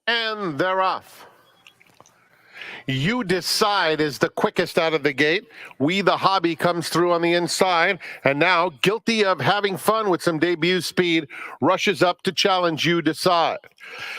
And they're off. You Decide is the quickest out of the gate. We the Hobby comes through on the inside, and now, guilty of having fun with some debut speed, rushes up to challenge You Decide.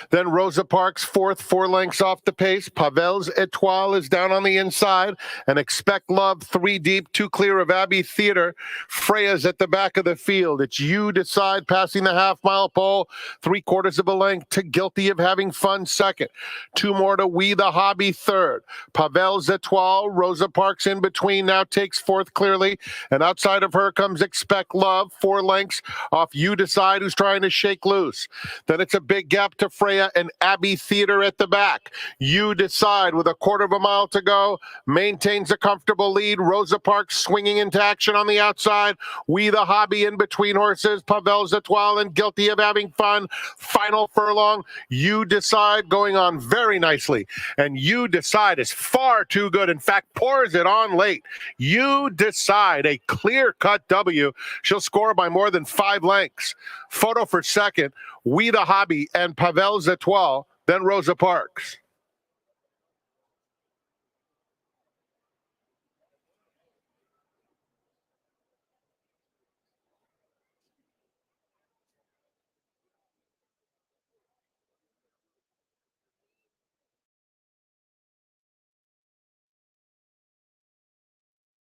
Then Rosa Parks fourth, 4 lengths off the pace. Pavel's Etoile is down on the inside, and Expect Love 3 deep, 2 clear of Abbey Theater. Freya's at the back of the field. It's You Decide passing the half-mile pole, 3/4 of a length to Guilty of Having Fun second. 2 more to We the Hobby third. Pavel's Etoile, Rosa Parks in between, now takes fourth clearly, and outside of her comes Expect Love, 4 lengths off You Decide, who's trying to shake loose. Then it's a big gap to Freya and Abbey Theater at the back. You Decide with 1/4 mile to go, maintains a comfortable lead. Rosa Parks swinging into action on the outside. We the Hobby in between horses. Pavel's Etoile and Guilty of Having Fun. Final furlong. You Decide going on very nicely, and You Decide is far too good. In fact, pours it on late. You Decide, a clear-cut W. She'll score by more than 5 lengths. Photo for second. We the Hobby and Pavel's Etoile, then Rosa Parks.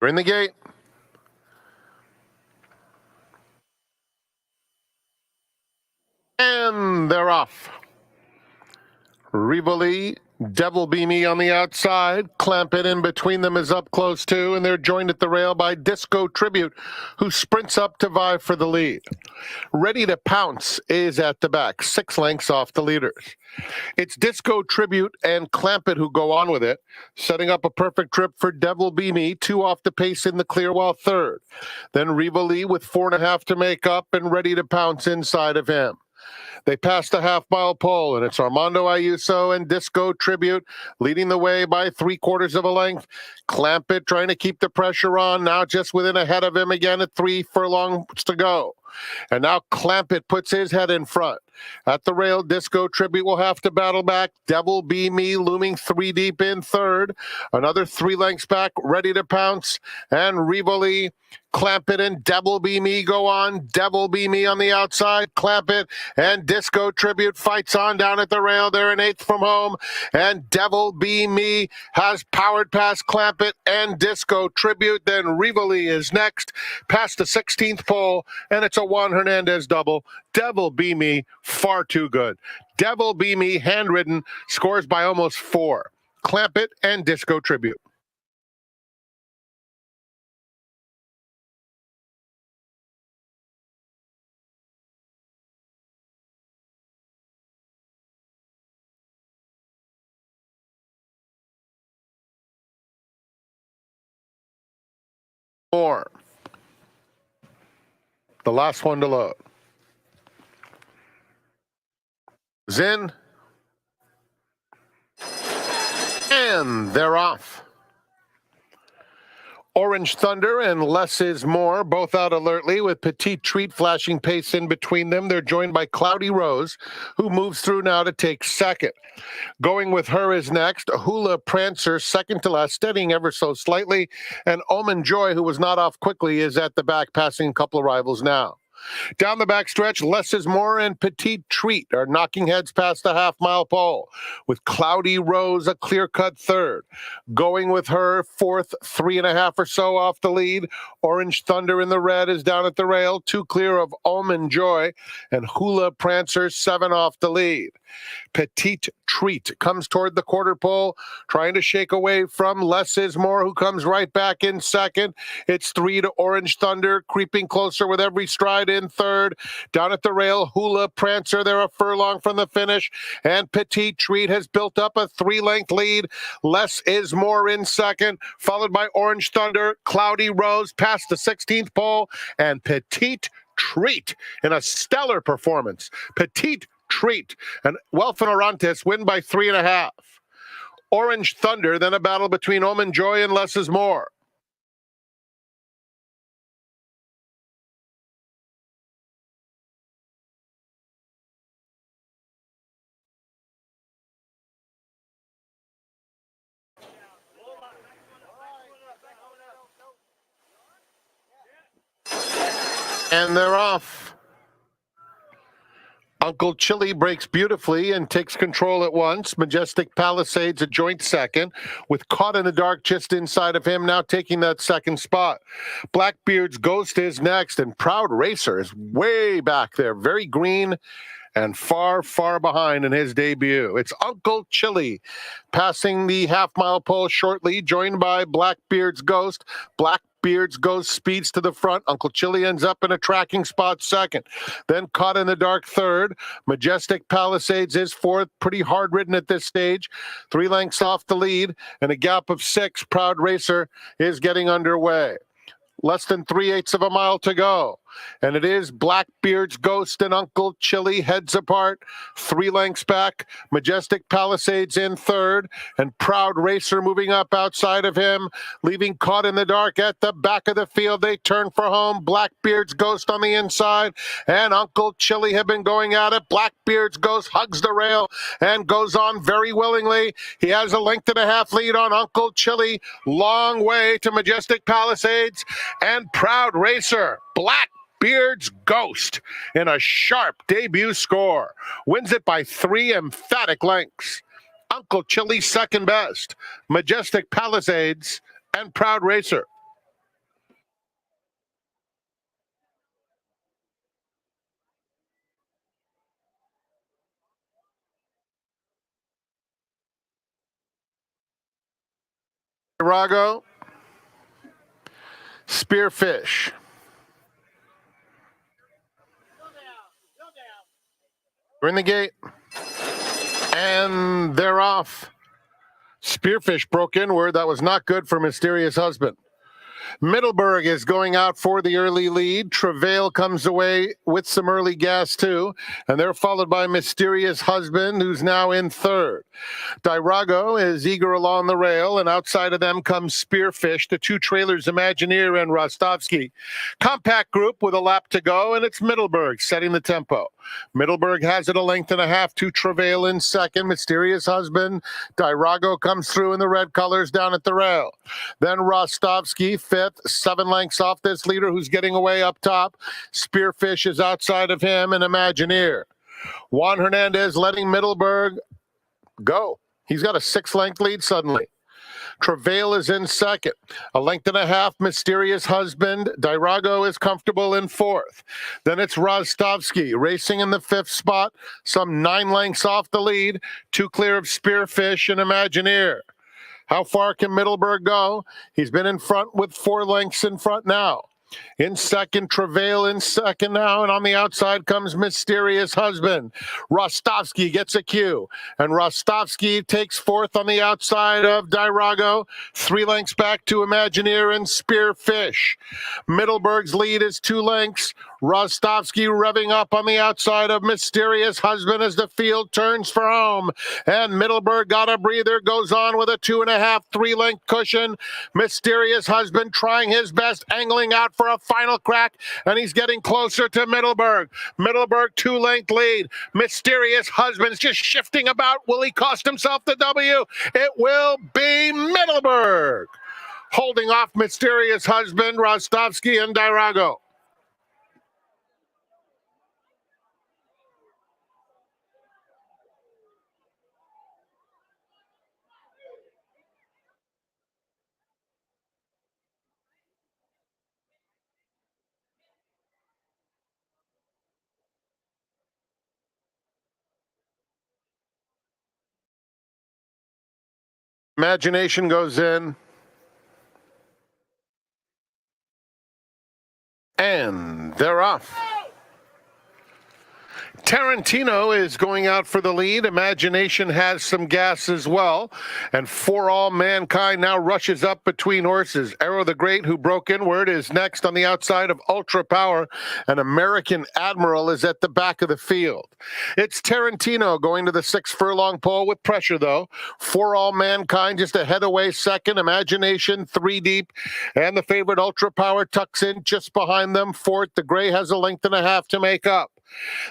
We're in the gate. And they're off. Rivoli, Devil Be Me on the outside. Clamp It in between them is up close too, and they're joined at the rail by Disco Tribute, who sprints up to vie for the lead. Ready to Pounce is at the back, 6 lengths off the leaders. It's Disco Tribute and Clamp It who go on with it, setting up a perfect trip for Devil Be Me, 2 off the pace in the clear while third. Then Rivoli with 4.5 to make up and Ready to Pounce inside of him. They pass the half-mile pole, and it's Armando Ayuso and Disco Tribute leading the way by 3/4 of a length. Clamp It trying to keep the pressure on, now just within ahead of him again at 3 furlongs to go. And now Clamp It puts his head in front. At the rail, Disco Tribute will have to battle back. Devil Be Me looming 3 deep in third. Another 3 lengths back, Ready to Pounce. And Rivoli, Clamp It, and Devil Be Me go on. Devil Be Me on the outside, Clamp It, and Disco Tribute fights on down at the rail. They're an 8th from home. And Devil Be Me has powered past Clamp It and Disco Tribute. Then Rivoli is next, past the 16th pole, and it's a Juan Hernandez double. Devil Be Me, far too good. Devil Be Me, handwritten, scores by almost 4. Clamp It and Disco Tribute. More. The last one to load. Zin. And they're off. Orange Thunder and Less Is More, both out alertly with Petite Treat flashing pace in between them. They're joined by Cloudy Rose, who moves through now to take second. Going with her is next, Hula Prancer, second to last, steadying ever so slightly. And Omen Joy, who was not off quickly, is at the back, passing a couple of rivals now. Down the backstretch, Less Is More and Petite Treat are knocking heads past the half-mile pole, with Cloudy Rose a clear-cut third. Going with her, fourth, 3.5 or so off the lead. Orange Thunder in the red is down at the rail, 2 clear of Omen Joy, and Hula Prancer 7 off the lead. Petite Treat comes toward the quarter pole, trying to shake away from Less Is More, who comes right back in second. It's 3 to Orange Thunder, creeping closer with every stride in third. Down at the rail, Hula Prancer, they're a furlong from the finish, and Petite Treat has built up a 3-length lead. Less Is More in second, followed by Orange Thunder, Cloudy Rose past the 16th pole, and Petite Treat in a stellar performance. Petite Treat and Welfin Orantes win by 3.5. Orange Thunder, then a battle between Omen Joy and Less Is More. And they're off. Uncle Chili breaks beautifully and takes control at once. Majestic Palisades a joint second, with Caught in the Dark just inside of him, now taking that second spot. Blackbeard's Ghost is next, and Proud Racer is way back there, very green and far, far behind in his debut. It's Uncle Chili passing the half-mile pole shortly, joined by Blackbeard's Ghost. Blackbeard's Ghost speeds to the front. Uncle Chili ends up in a tracking spot second. Then Caught in the Dark third. Majestic Palisades is fourth. Pretty hard-ridden at this stage. 3 lengths off the lead, and a gap of 6. Proud Racer is getting underway. Less than 3/8 of a mile to go. And it is Blackbeard's Ghost and Uncle Chili heads apart, 3 lengths back. Majestic Palisades in third, and Proud Racer moving up outside of him, leaving Caught in the Dark at the back of the field. They turn for home. Blackbeard's Ghost on the inside, and Uncle Chili have been going at it. Blackbeard's Ghost hugs the rail and goes on very willingly. He has a 1.5 length lead on Uncle Chili. Long way to Majestic Palisades and Proud Racer. Blackbeard's Ghost in a sharp debut score. Wins it by 3 emphatic lengths. Uncle Chili second best. Majestic Palisades and Proud Racer. Rago. Spearfish. We're in the gate. And they're off. Spearfish broke inward. That was not good for Mysterious Husband. Middleburg is going out for the early lead. Travail comes away with some early gas too, and they're followed by Mysterious Husband, who's now in third. Dirago is eager along the rail, and outside of them comes Spearfish, the 2 trailers, Imagineer and Rostovsky. Compact group with a lap to go, and it's Middleburg setting the tempo. Middleburg has it a 1.5 lengths to Travail in second. Mysterious Husband. Dirago comes through in the red colors down at the rail. Then Rostovsky, fifth, 7 lengths off this leader who's getting away up top. Spearfish is outside of him, and Imagineer. Juan Hernandez letting Middleburg go. He's got a 6-length lead suddenly. Travail is in second. A 1.5 lengths, Mysterious Husband. Dirago is comfortable in fourth. Then it's Rostovsky racing in the 5th spot, some 9 lengths off the lead, 2 clear of Spearfish and Imagineer. How far can Middleburg go? He's been in front with 4 lengths in front now. In second, Travail in second now, and on the outside comes Mysterious Husband. Rostovsky gets a cue, and Rostovsky takes fourth on the outside of Dirago, 3 lengths back to Imagineer and Spearfish. Middleburg's lead is 2 lengths. Rostovsky revving up on the outside of Mysterious Husband as the field turns for home. And Middleburg got a breather, goes on with a 2.5, 3-length cushion. Mysterious Husband trying his best, angling out for a final crack, and he's getting closer to Middleburg. Middleburg, 2-length lead. Mysterious Husband's just shifting about. Will he cost himself the W? It will be Middleburg. Holding off Mysterious Husband, Rostovsky, and Dirago. Imagination goes in. And they're off. Tarantino is going out for the lead. Imagination has some gas as well. And For All Mankind now rushes up between horses. Arrow the Great, who broke inward, is next on the outside of Ultra Power. And American Admiral is at the back of the field. It's Tarantino going to the 6 furlong pole with pressure, though. For All Mankind just a head away second. Imagination 3 deep. And the favorite Ultra Power tucks in just behind them. Fourth, the gray has a 1.5 lengths to make up.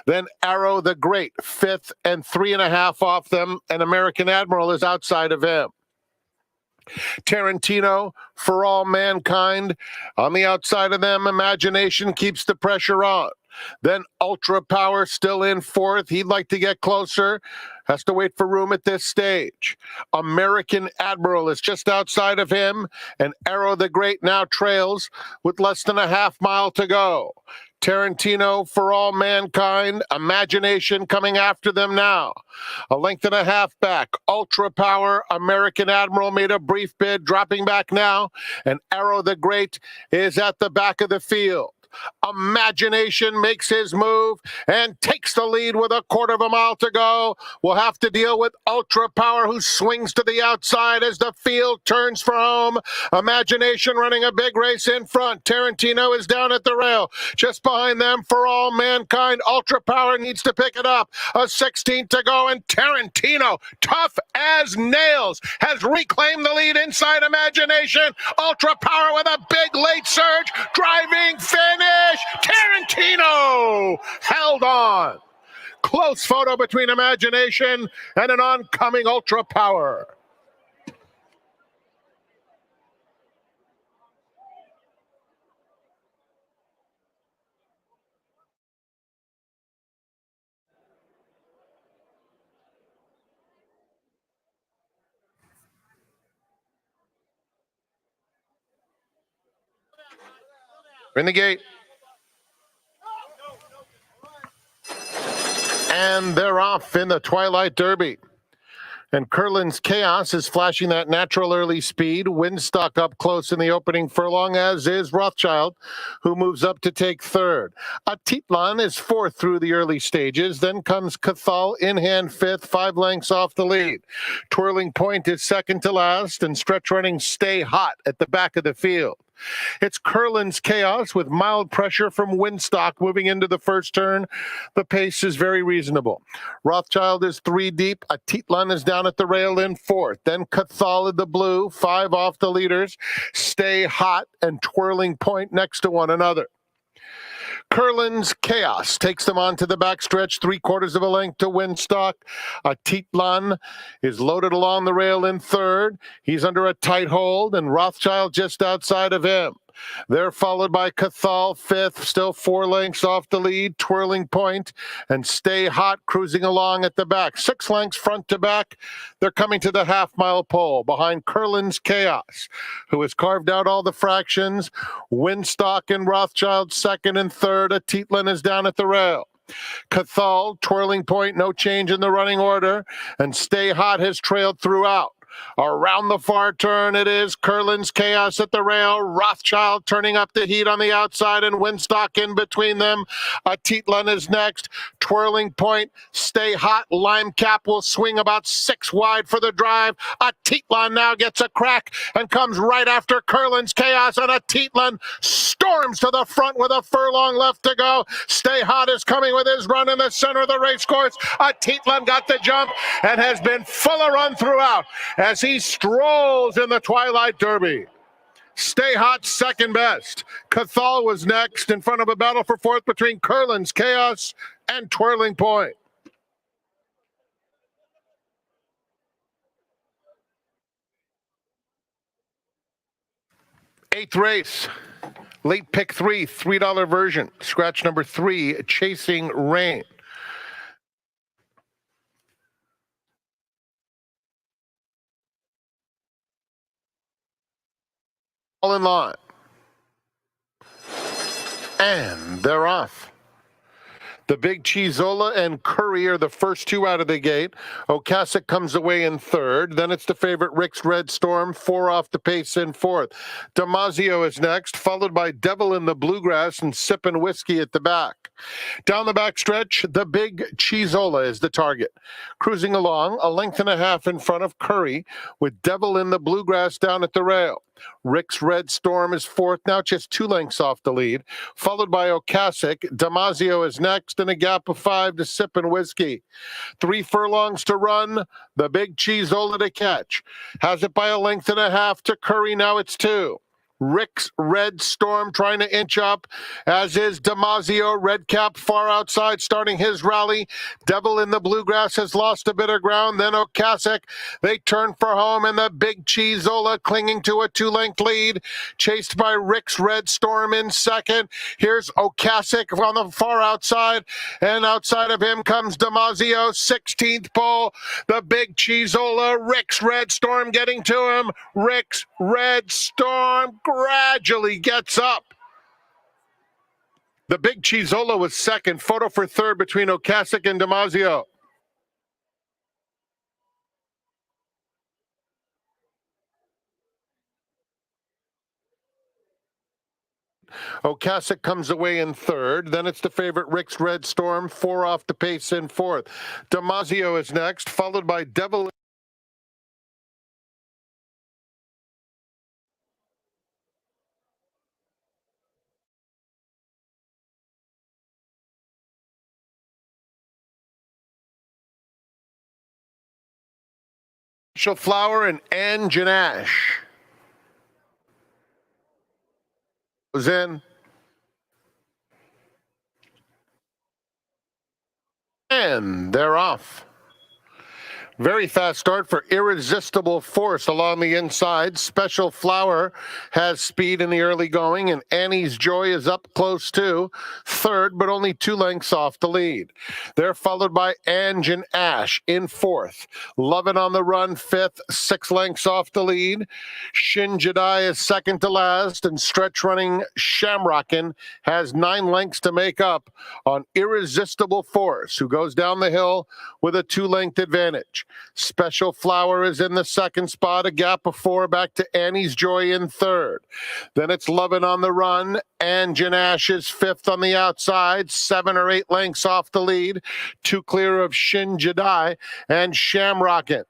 Then Arrow the Great, 5th and 3.5 off them, and American Admiral is outside of him. Tarantino, For All Mankind. On the outside of them, Imagination keeps the pressure on. Then Ultra Power still in fourth. He'd like to get closer. Has to wait for room at this stage. American Admiral is just outside of him. And Arrow the Great now trails with less than a half mile to go. Tarantino, For All Mankind, Imagination coming after them now. A length and a half back. Ultra Power, American Admiral made a brief bid, dropping back now. And Arrow the Great is at the back of the field. Imagination makes his move and takes the lead with a quarter of a mile to go. We'll have to deal with Ultra Power, who swings to the outside as the field turns for home. Imagination running a big race in front. Tarantino is down at the rail. Just behind them, For All Mankind. Ultra Power needs to pick it up. A 16 to go, and Tarantino, tough as nails, has reclaimed the lead inside Imagination. Ultra Power with a big late surge, driving finish. Tarantino held on. Close photo between Imagination and an oncoming Ultra Power. In the gate. And they're off in the Twilight Derby. And Curlin's Chaos is flashing that natural early speed. Windstock up close in the opening furlong, as is Rothschild, who moves up to take third. Atitlan is fourth through the early stages. Then comes Cathal in hand fifth, 5 lengths off the lead. Twirling Point is second to last, and Stretch Running Stay Hot at the back of the field. It's Curlin's Chaos with mild pressure from Windstock moving into the first turn. The pace is very reasonable. Rothschild is 3 deep. Atitlan is down at the rail in fourth. Then Cathal in the blue, 5 off the leaders. Stay Hot and Twirling Point next to one another. Curlin's Chaos takes them on to the backstretch, 3/4 of a length to Windstock. Atitlan is loaded along the rail in third. He's under a tight hold, and Rothschild just outside of him. They're followed by Cathal, fifth, still 4 lengths off the lead. Twirling Point and Stay Hot cruising along at the back. 6 lengths front to back. They're coming to the half-mile pole behind Curlin's Chaos, who has carved out all the fractions. Windstock and Rothschild second and third. Atitlan is down at the rail. Cathal, Twirling Point, no change in the running order. And Stay Hot has trailed throughout. Around the far turn, it is Curlin's Chaos at the rail. Rothschild turning up the heat on the outside, and Windstock in between them. Atitlan is next. Twirling Point, Stay Hot. Lime Cap will swing about 6 wide for the drive. Atitlan now gets a crack and comes right after Curlin's Chaos, and Atitlan storms to the front with a furlong left to go. Stay Hot is coming with his run in the center of the race course. Atitlan got the jump and has been full of run throughout as he strolls in the Twilight Derby. Stay Hot second best. Cathal was next in front of a battle for fourth between Curlin's Chaos and Twirling Point. Eighth race. Late pick 3, $3 version. Scratch number 3, Chasing Rain. All in line. And they're off. The Big Chizola and Curry are the first 2 out of the gate. Okasik comes away in third. Then it's the favorite Rick's Red Storm, 4 off the pace in fourth. Damasio is next, followed by Devil in the Bluegrass and Sippin' Whiskey at the back. Down the back stretch, the Big Chizola is the target. Cruising along, a length and a half in front of Curry, with Devil in the Bluegrass down at the rail. Rick's Red Storm is fourth, now just 2 lengths off the lead, followed by Okasik. Damasio is next, and a gap of 5 to Sippin' Whiskey. 3 furlongs to run, the Big Chizola to catch. Has it by a length and a half to Curry, now it's 2. Rick's Red Storm trying to inch up, as is Damasio. Red Cap far outside, starting his rally. Devil in the Bluegrass has lost a bit of ground. Then Okasik, they turn for home, and the Big Cheezola clinging to a 2-length lead, chased by Rick's Red Storm in second. Here's Okasik on the far outside, and outside of him comes Damasio, 16th pole. The Big Cheezola, Rick's Red Storm getting to him. Rick's Red Storm gradually gets up. The Big Cheezola was second. Photo for third between Okasik and Damasio. Okasik comes away in third. Then it's the favorite Rick's Red Storm, 4 off the pace in fourth. Damasio is next, followed by Devil. Flower and Anjanash goes in. And they're off. Very fast start for Irresistible Force along the inside. Special Flower has speed in the early going, and Annie's Joy is up close too. Third, but only 2 lengths off the lead. They're followed by Ange and Ash in fourth. Lovin' on the Run fifth, 6 lengths off the lead. Shin Jedi is second to last, and stretch running Shamrockin' has 9 lengths to make up on Irresistible Force, who goes down the hill with a 2-length advantage. Special Flower is in the second spot, a gap of 4 back to Annie's Joy in third. Then it's Lovin' on the Run. Ange and Ash is fifth on the outside, 7 or 8 lengths off the lead, 2 clear of Shin Jedi and Shamrockin'.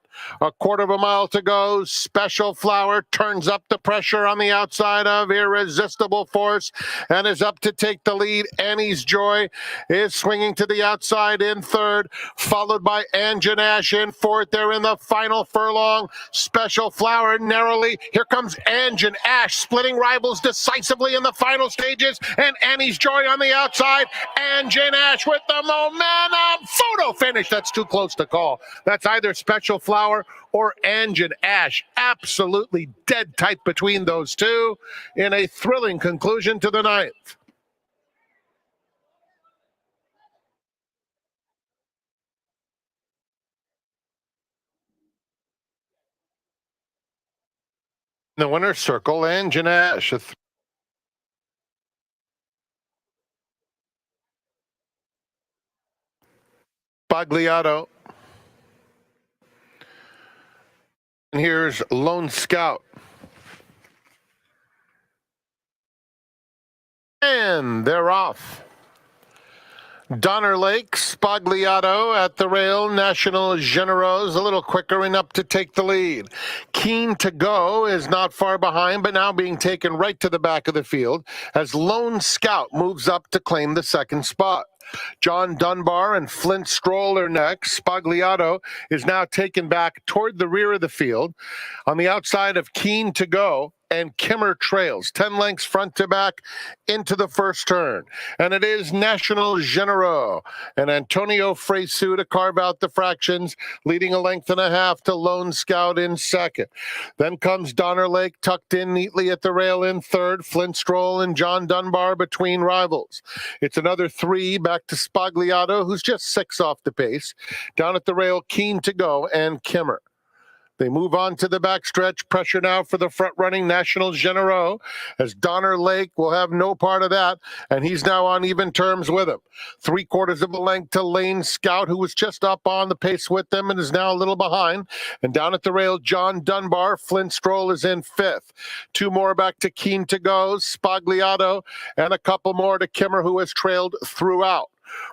A quarter of a mile to go. Special Flower turns up the pressure on the outside of Irresistible Force and is up to take the lead. Annie's Joy is swinging to the outside in third, followed by Ange and Ash in fourth. They're in the final furlong. Special Flower narrowly. Here comes Ange and Ash splitting rivals decisively in the final stages, and Annie's Joy on the outside. Ange and Ash with the momentum. Photo finish. That's too close to call. That's either Special Flower or Ange and Ash. Absolutely dead tight between those two in a thrilling conclusion to the ninth. In the winner's circle, Ange and Ash. Bagliato. And here's Lone Scout. And they're off. Donner Lake, Spagliato at the rail. National Generose a little quicker and up to take the lead. Keen to Go is not far behind, but now being taken right to the back of the field as Lone Scout moves up to claim the second spot. John Dunbar and Flint Stroll are next. Spagliato is now taken back toward the rear of the field. On the outside of Keen to Go, and Kimmer trails 10 lengths front to back into the first turn. And it is National Genero and Antonio Fresu to carve out the fractions, leading a length and a half to Lone Scout in second. Then comes Donner Lake tucked in neatly at the rail in third. Flint Stroll and John Dunbar between rivals. It's another 3 back to Spagliato, who's just 6 off the pace. Down at the rail, Keen to Go and Kimmer. They move on to the backstretch. Pressure now for the front-running National Genero, as Donner Lake will have no part of that, and he's now on even terms with him. 3/4 of a length to Lane Scout, who was just up on the pace with them and is now a little behind. And down at the rail, John Dunbar. Flint Stroll is in 5th. 2 more back to Keen to Go, Spagliato, and a couple more to Kimmer, who has trailed throughout.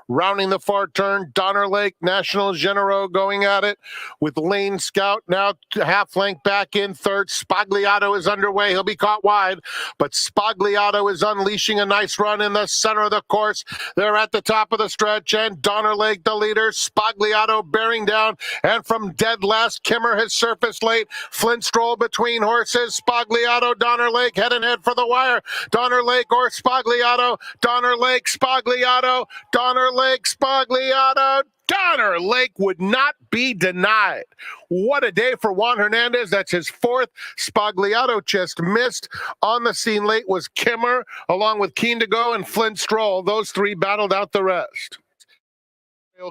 Rounding the far turn, Donner Lake, National Genero going at it with Lane Scout now half length back in third. Spagliato is underway. He'll be caught wide, but Spagliato is unleashing a nice run in the center of the course. They're at the top of the stretch, and Donner Lake the leader. Spagliato bearing down, and from dead last, Kimmer has surfaced late. Flint Stroll between horses. Spagliato, Donner Lake head and head for the wire. Donner Lake or Spagliato. Donner Lake, Spagliato. Donner Lake, Spagliato. Donner Lake would not be denied. What a day for Juan Hernandez. That's his fourth. Spagliato just missed. On the scene late was Kimmer, along with Keen to Go and Flint Stroll. Those three battled out the rest.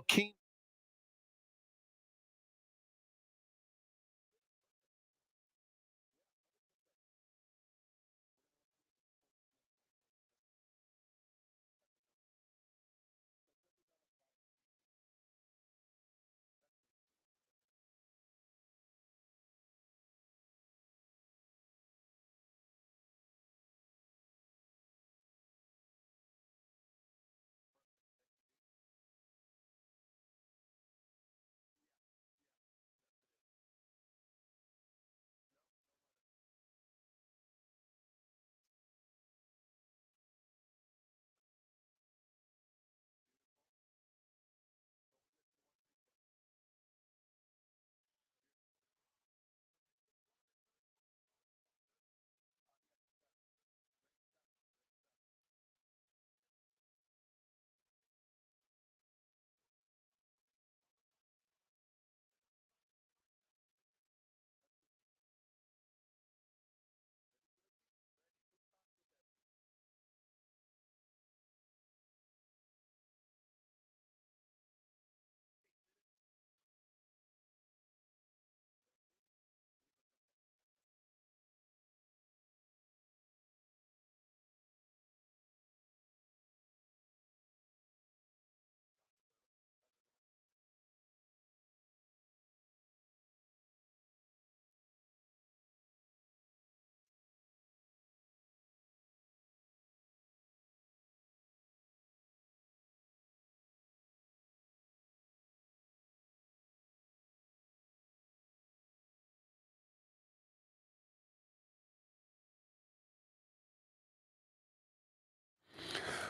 Keen.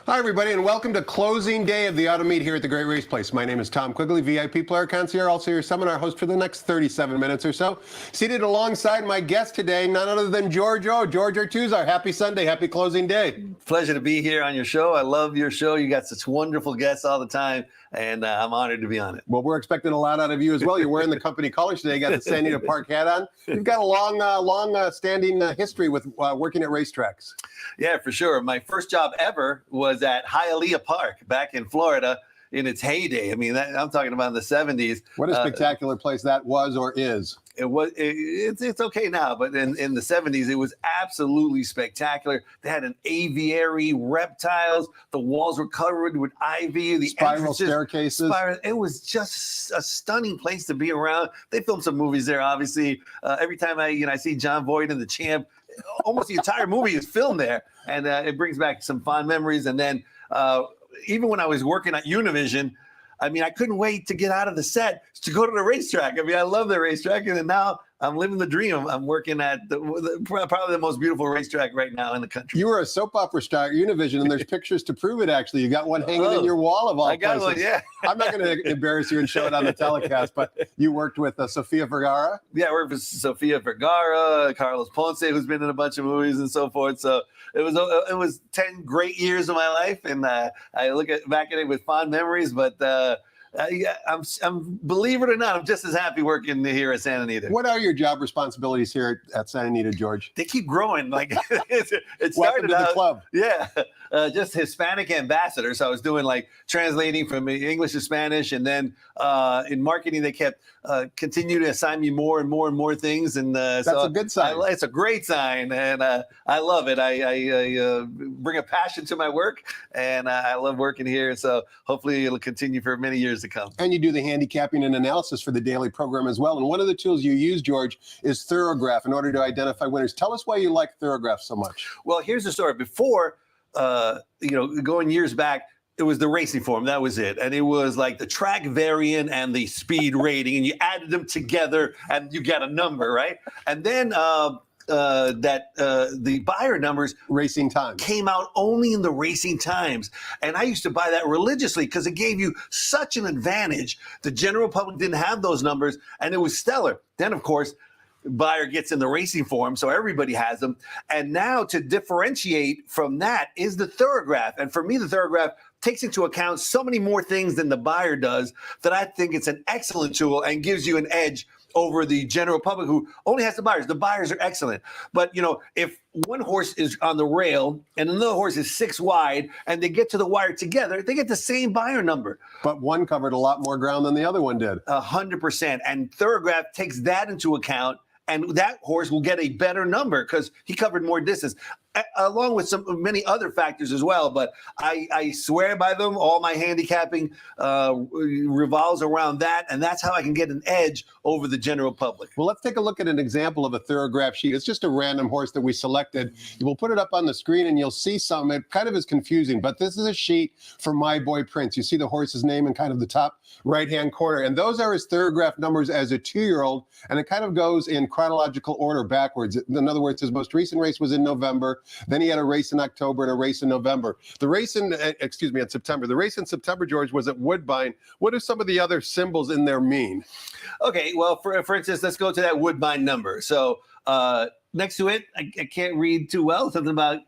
Hi, everybody, and welcome to closing day of the Auto Meet here at the Great Race Place. My name is Tom Quigley, VIP Player Concierge, also your seminar host for the next 37 minutes or so. Seated alongside my guest today, none other than George Ortuzar. Happy Sunday, happy closing day. Pleasure to be here on your show. I love your show. You got such wonderful guests all the time, and I'm honored to be on it. Well, we're expecting a lot out of you as well. You're wearing the company colors today. You got the San Anita Park hat on. You've got a long standing history with working at racetracks. Yeah, for sure. My first job ever was at Hialeah Park back in Florida in its heyday. I mean, I'm talking about in the 70s. What a spectacular place that was or is. It's okay now, but in the 70s, it was absolutely spectacular. They had an aviary, reptiles. The walls were covered with ivy. The spiral staircases. It was just a stunning place to be around. They filmed some movies there, obviously. Every time I see John Voight and the Champ, almost the entire movie is filmed there, and it brings back some fond memories. And then even when I was working at Univision, I mean, I couldn't wait to get out of the set to go to the racetrack. I mean, I love the racetrack, and now I'm living the dream. I'm working at probably the most beautiful racetrack right now in the country. You were a soap opera star at Univision, and there's pictures to prove it, actually. You got one hanging in your wall of all places. I got one, yeah. I'm not going to embarrass you and show it on the telecast, but you worked with Sofia Vergara? Yeah, I worked with Sofia Vergara, Carlos Ponce, who's been in a bunch of movies and so forth. So it was 10 great years of my life, and I look back at it with fond memories, but I'm believe it or not, I'm just as happy working here at Santa Anita. What are your job responsibilities here at Santa Anita, George? They keep growing. Like it started Welcome to the club. Yeah, just Hispanic ambassador. So I was doing like translating from English to Spanish, and then in marketing they kept continue to assign me more and more things. And that's a good sign. It's a great sign, and I love it. I bring a passion to my work, and I love working here. So hopefully it'll continue for many years to come. And you do the handicapping and analysis for the daily program as well. And one of the tools you use, George, is Thorograph in order to identify winners. Tell us why you like Thorograph so much. Well, here's the story. Before, going years back, It was the racing form. That was it. And it was like the track variant and the speed rating, and you added them together and you get a number, right? And then the buyer numbers Racing time came out only in the racing times. And I used to buy that religiously because it gave you such an advantage. The general public didn't have those numbers, and it was stellar. Then, of course, buyer gets in the racing form, so everybody has them. And now to differentiate from that is the Thorograph. And for me, the Thorograph takes into account so many more things than the buyer does that I think it's an excellent tool and gives you an edge over the general public who only has the buyers. The buyers are excellent. But, you know, if one horse is on the rail and another horse is 6 wide and they get to the wire together, they get the same buyer number. but one covered a lot more ground than the other one did. 100%. And Thorograph takes that into account, and that horse will get a better number because he covered more distance, along with many other factors as well. But I swear by them. All my handicapping revolves around that, and that's how I can get an edge over the general public. Well, let's take a look at an example of a Thorograph sheet. It's just a random horse that we selected. We'll put it up on the screen and you'll see some. It kind of is confusing, but this is a sheet for My Boy Prince. You see the horse's name in kind of the top right-hand corner, and those are his Thorograph numbers as a 2-year-old, and it kind of goes in chronological order backwards. In other words, his most recent race was in November. Then he had a race in October and a race in November. The race in, in September. The race in September, George, was at Woodbine. What do some of the other symbols in there mean? Okay, well, for instance, let's go to that Woodbine number. So next to it, I can't read too well. Something about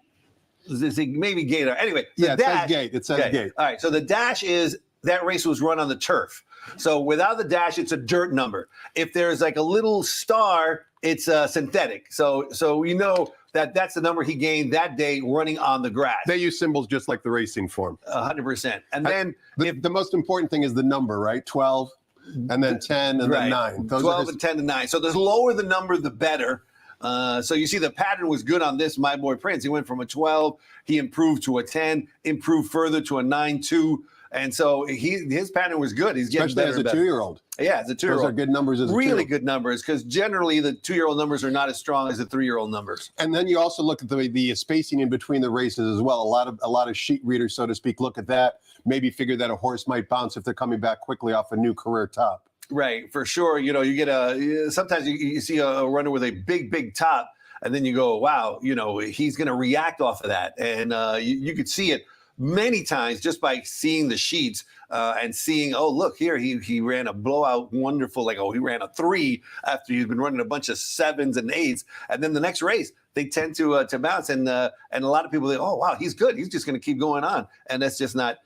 maybe Gator. Anyway, yeah, it says gate. It says gate. All right, so the dash is that race was run on the turf. So without the dash, it's a dirt number. If there's like a little star, it's synthetic. So you know that's the number he gained that day running on the grass. They use symbols just like the racing form. 100%. And then the most important thing is the number, right? 12, and then 10, and then 9. Those 12 and 10 and 9. So the lower the number, the better. So you see the pattern was good on this My Boy Prince. He went from a 12, he improved to a 10, improved further to a 9-2. And so his pattern was good. He's getting especially better as a 2-year-old. Yeah, as a 2-year-old. Those are good numbers as a really 2-year-old. good numbers, because generally the 2-year-old numbers are not as strong as the 3-year-old numbers. And then you also look at the spacing in between the races as well. A lot of sheet readers, so to speak, look at that. Maybe figure that a horse might bounce if they're coming back quickly off a new career top. Right, for sure. You know, you get sometimes you see a runner with a big top, and then you go, wow, you know, he's going to react off of that. And you could see it many times just by seeing the sheets and seeing, oh, look here, he ran a blowout, wonderful, like, oh, he ran a 3 after he's been running a bunch of 7s and 8s. And then the next race, they tend to bounce. And a lot of people think, oh, wow, he's good. He's just going to keep going on. And that's just not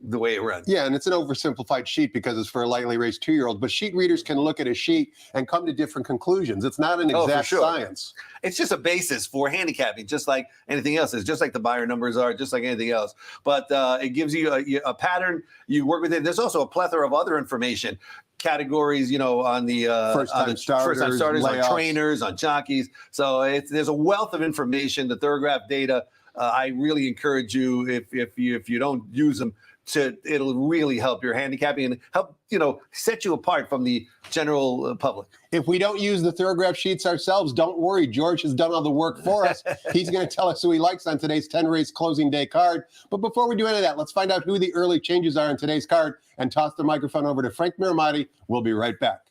the way it runs. Yeah, and it's an oversimplified sheet because it's for a lightly raced 2-year-old. But sheet readers can look at a sheet and come to different conclusions. It's not an exact science. It's just a basis for handicapping, just like anything else is, just like the buyer numbers are, just like anything else. But it gives you a pattern. You work with it. There's also a plethora of other information. Categories, you know, on the first-time starters, on trainers, on jockeys. So there's a wealth of information. The Thorograph data, I really encourage you, if you don't use them, it'll really help your handicapping and help, you know, set you apart from the general public. If we don't use the Thorograph sheets ourselves, don't worry. George has done all the work for us. He's going to tell us who he likes on today's 10-race closing day card. But before we do any of that, let's find out who the early changes are in today's card and toss the microphone over to Frank Miramati. We'll be right back.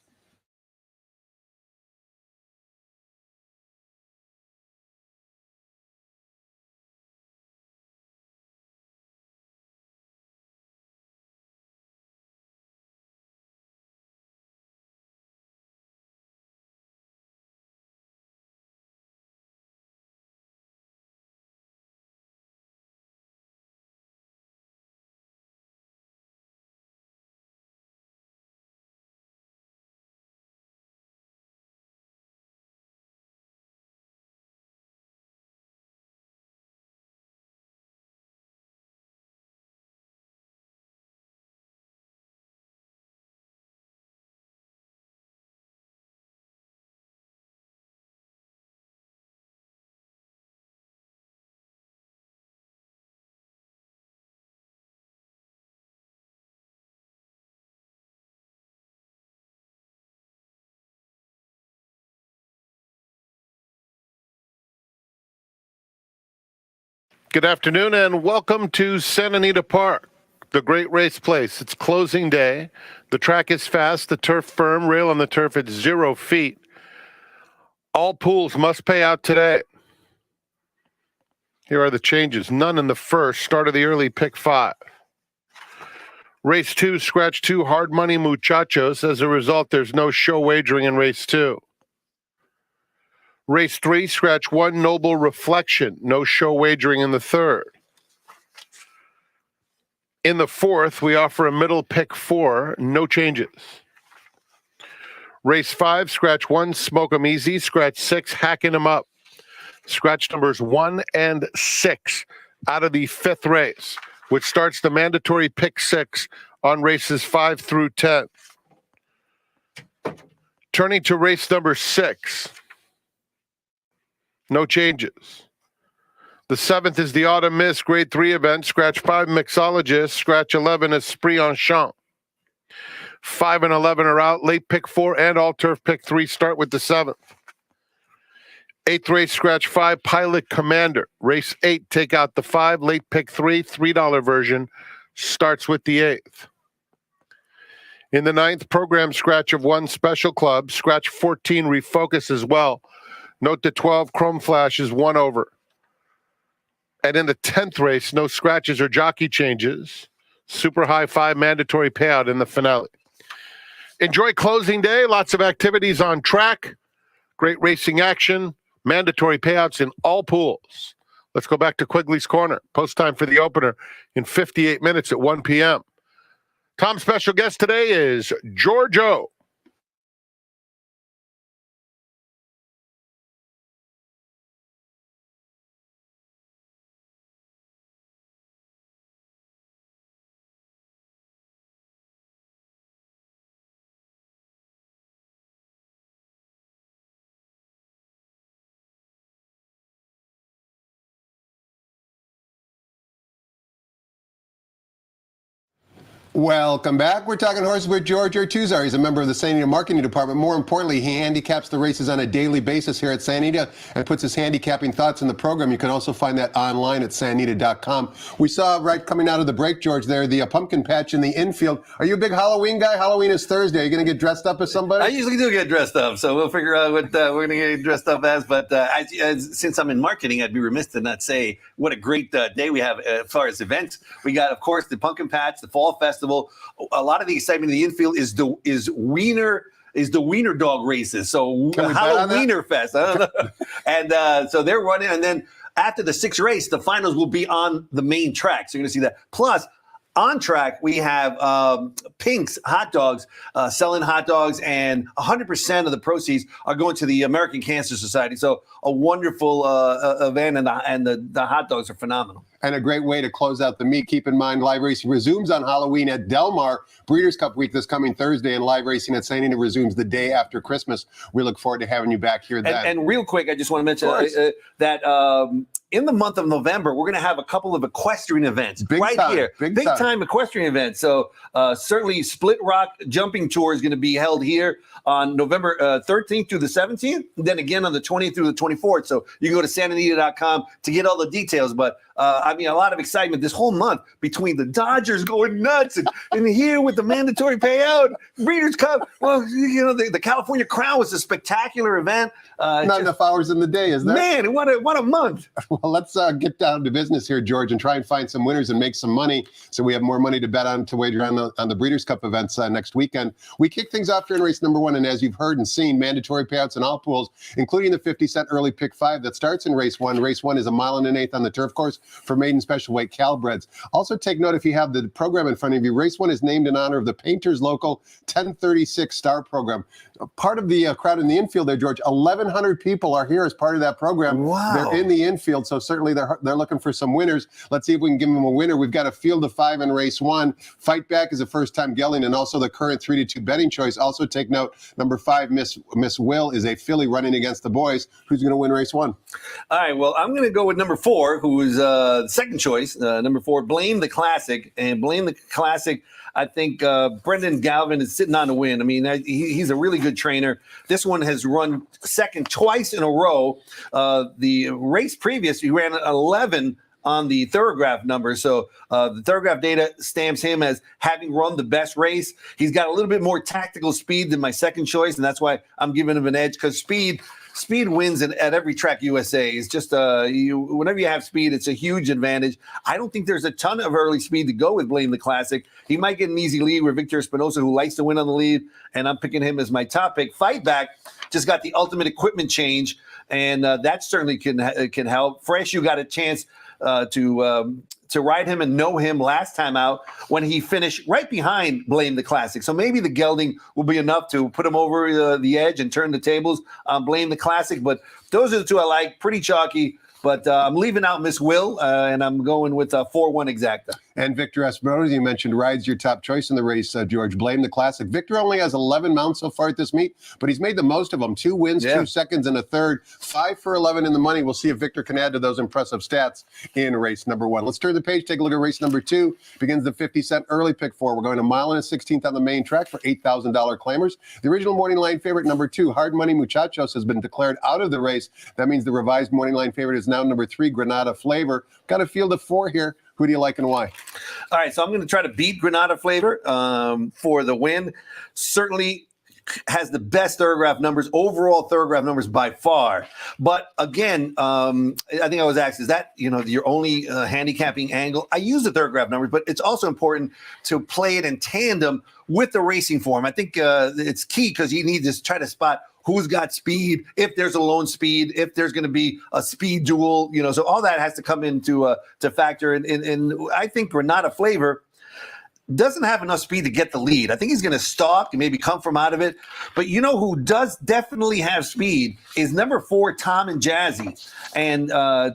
Good afternoon and welcome to Santa Anita Park, the great race place. It's closing day. The track is fast, the turf firm, rail on the turf at 0 feet. All pools must pay out today. Here are the changes. None in the first. Start of the early pick 5. Race 2, scratch 2, hard money muchachos. As a result, there's no show wagering in race 2. Race 3, scratch 1, noble reflection. No show wagering in the third. In the fourth, we offer a middle pick 4, no changes. Race 5, scratch 1, smoke 'em easy. Scratch 6, hacking 'em up. Scratch numbers 1 and 6 out of the 5th race, which starts the mandatory pick 6 on races 5 through 10. Turning to race number 6, no changes. The 7th is the Autumn Mist Grade 3 event. Scratch 5, Mixologist. Scratch 11, Esprit Enchant. 5 and 11 are out. Late pick 4 and all turf pick 3 start with the 7th. 8th race, scratch 5, Pilot Commander. Race 8, take out the 5. Late pick 3, $3 version, starts with the 8th. In the 9th, program scratch of 1, Special Club. Scratch 14, Refocus as well. Note the 12, Chrome Flash is 1 over. And in the 10th race, no scratches or jockey changes. Super high 5 mandatory payout in the finale. Enjoy closing day. Lots of activities on track. Great racing action. Mandatory payouts in all pools. Let's go back to Quigley's Corner. Post time for the opener in 58 minutes at 1 p.m. Tom's special guest today is George O. Welcome back. We're talking horses with George Ortuzar. He's a member of the Santa Anita Marketing Department. More importantly, he handicaps the races on a daily basis here at Santa Anita and puts his handicapping thoughts in the program. You can also find that online at santanita.com. We saw right coming out of the break, George, there, the pumpkin patch in the infield. Are you a big Halloween guy? Halloween is Thursday. Are you going to get dressed up as somebody? I usually do get dressed up, so we'll figure out what we're going to get dressed up as. But since I'm in marketing, I'd be remiss to not say what a great day we have as far as events. We got, of course, the pumpkin patch, the fall festival. A lot of the excitement in the infield is the wiener dog races. So Halloweener Fest. I don't know. And so they're running. And then after the 6th race, the finals will be on the main track. So you're going to see that. Plus, on track, we have Pink's Hot Dogs selling hot dogs, and 100% of the proceeds are going to the American Cancer Society. So a wonderful event, and the hot dogs are phenomenal. And a great way to close out the meet. Keep in mind, live racing resumes on Halloween at Del Mar Breeders' Cup week this coming Thursday, and live racing at Santa Anita resumes the day after Christmas. We look forward to having you back here then. And real quick, I just want to mention that in the month of November, we're going to have a couple of equestrian events Big time equestrian events. So certainly Split Rock Jumping Tour is going to be held here on November 13th through the 17th, and then again on the 20th through the 24th. So you can go to santanita.com to get all the details. But I mean, a lot of excitement this whole month between the Dodgers going nuts and here with the mandatory payout, Breeders' Cup. Well, you know, the California Crown was a spectacular event. Not enough hours in the day, is there? Man, what a month. Well, let's get down to business here, George, and try and find some winners and make some money so we have more money to bet on, to wager on the Breeders' Cup events next weekend. We kick things off here in race number 1, and as you've heard and seen, mandatory payouts in all pools, including the 50-cent early pick 5 that starts in race 1. Race 1 is a 1 1/8 on the turf course for maiden special weight Calbreds. Also take note, if you have the program in front of you, race 1 is named in honor of the Painters Local 1036 Star program. Part of the crowd in the infield there, George, 1,100 people are here as part of that program. Wow. They're in the infield, so certainly they're looking for some winners. Let's see if we can give them a winner. We've got a field of 5 in race 1. Fight Back is a first-time gelding and also the current 3-2 betting choice. Also take note, number 5, Miss Will, is a filly running against the boys. Who's going to win race 1? All right, well, I'm going to go with number 4, who is second choice. Number 4, Blame the Classic. And Blame the Classic, I think Brendan Galvin is sitting on the win. I mean, he's a really good trainer. This one has run second twice in a row. The race previous, he ran 11 on the Thorograph numbers. So the Thorograph data stamps him as having run the best race. He's got a little bit more tactical speed than my second choice, and that's why I'm giving him an edge, because speed wins at every track USA. It's just whenever you have speed, it's a huge advantage. I don't think there's a ton of early speed to go with Blame the Classic. He might get an easy lead with Victor Espinosa, who likes to win on the lead, and I'm picking him as my top pick. Fight Back just got the ultimate equipment change, and that certainly can help. Fresh, you got a chance to ride him and know him last time out when he finished right behind Blame the Classic. So maybe the gelding will be enough to put him over the edge and turn the tables on Blame the Classic. But those are the two I like. Pretty chalky. But I'm leaving out Miss Will, and I'm going with 4-1 Exacta. And Victor Espinosa, you mentioned, rides your top choice in the race, George. Blame the Classic. Victor only has 11 mounts so far at this meet, but he's made the most of them. 2 wins, 2 seconds, and a third. 5 for 11 in the money. We'll see if Victor can add to those impressive stats in race number 1. Let's turn the page, take a look at race number 2. Begins the 50-cent early pick 4. We're going a mile and a 16th on the main track for $8,000 claimers. The original morning line favorite, number 2, Hard Money Muchachos, has been declared out of the race. That means the revised morning line favorite is now number 3, Granada Flavor. Got a field of 4 here. Who do you like and why? All right, so I'm going to try to beat Granada Flavor for the win. Certainly has the best Thorograph numbers, overall Thorograph numbers by far. But again, I think I was asked, is that your only handicapping angle? I use the Thorograph numbers, but it's also important to play it in tandem with the racing form. I think it's key, because you need to try to spot who's got speed, if there's a lone speed, if there's going to be a speed duel, so all that has to come into to factor. And I think Granada Flavor doesn't have enough speed to get the lead. I think he's going to stalk and maybe come from out of it. But who does definitely have speed is number 4, Tom and Jazzy. And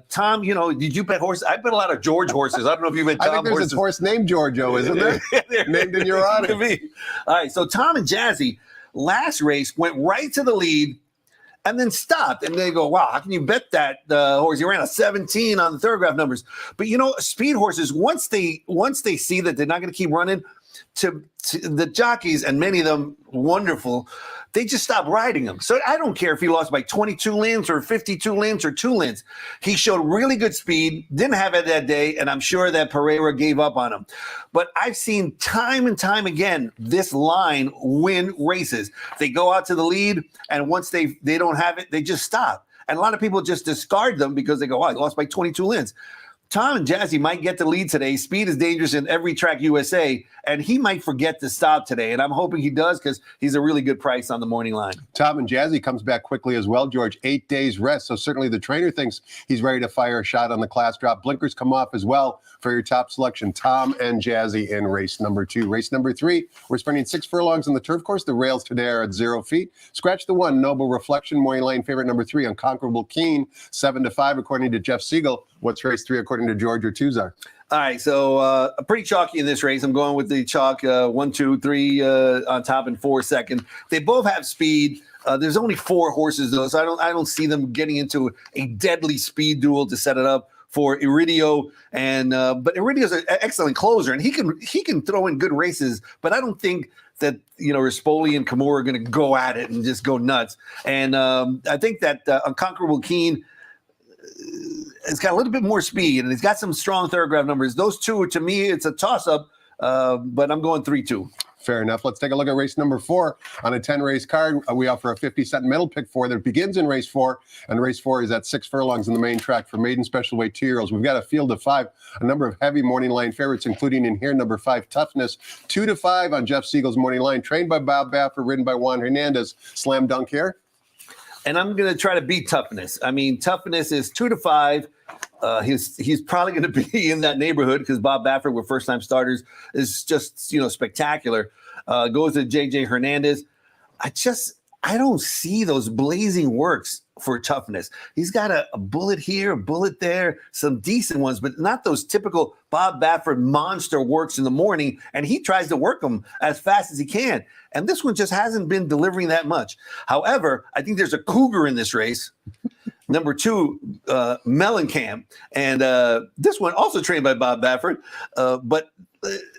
Tom, did you bet horses? I bet a lot of George horses. I don't know if you bet Tom horses. I think there's a horse named Giorgio, isn't there? Named in your honor. All right, so Tom and Jazzy last race went right to the lead and then stopped. And they go, wow, how can you bet that horse? He ran a 17 on the Thorograph numbers. But, speed horses, once they see that they're not going to keep running, to the jockeys, and many of them wonderful, they just stop riding them. So I don't care if he lost by 22 lengths or 52 lengths or 2 lengths. He showed really good speed, didn't have it that day, and I'm sure that Pereira gave up on him. But I've seen time and time again this line win races. They go out to the lead, and once they don't have it, they just stop. And a lot of people just discard them because they go, oh, I lost by 22 lengths. Tom and Jazzy might get the lead today. Speed is dangerous in every track USA, and he might forget to stop today. And I'm hoping he does, because he's a really good price on the morning line. Tom and Jazzy comes back quickly as well, George. 8 days rest. So certainly the trainer thinks he's ready to fire a shot on the class drop. Blinkers come off as well for your top selection. Tom and Jazzy in race number 2. Race number 3, we're sprinting 6 furlongs on the turf course. The rails today are at 0 feet. Scratch the 1, Noble Reflection. Morning line favorite number 3, Unconquerable Keen, 7-5 according to Jeff Siegel. What's race 3 according to George Ortuzar? All right, so pretty chalky in this race. I'm going with the chalk 1, 2, 3 on top and 4 second. They both have speed. There's only 4 horses though, so I don't see them getting into a deadly speed duel to set it up for Iridio. And but Iridio's an excellent closer, and he can throw in good races. But I don't think that Rispoli and Kimura are going to go at it and just go nuts. And I think that Unconquerable Keen, it's got a little bit more speed, and it's got some strong Thorograph numbers. Those two, to me, it's a toss-up, but I'm going 3-2. Fair enough. Let's take a look at race number 4 on a 10-race card. We offer a 50-cent middle pick 4 that begins in race 4, and race 4 is at 6 furlongs in the main track for maiden special weight 2-year-olds. We've got a field of 5, a number of heavy morning line favorites, including in here number 5, Toughness, 2-5 on Jeff Siegel's morning line, trained by Bob Baffert, ridden by Juan Hernandez. Slam dunk here. And I'm going to try to beat Toughness. I mean, Toughness is 2-5. He's probably going to be in that neighborhood, because Bob Baffert with first-time starters is just spectacular. Goes to JJ Hernandez. I don't see those blazing works for Toughness. He's got a bullet here, a bullet there, some decent ones, but not those typical Bob Baffert monster works in the morning. And he tries to work them as fast as he can. And this one just hasn't been delivering that much. However, I think there's a cougar in this race. Number 2, Mellencamp. And this one also trained by Bob Baffert. But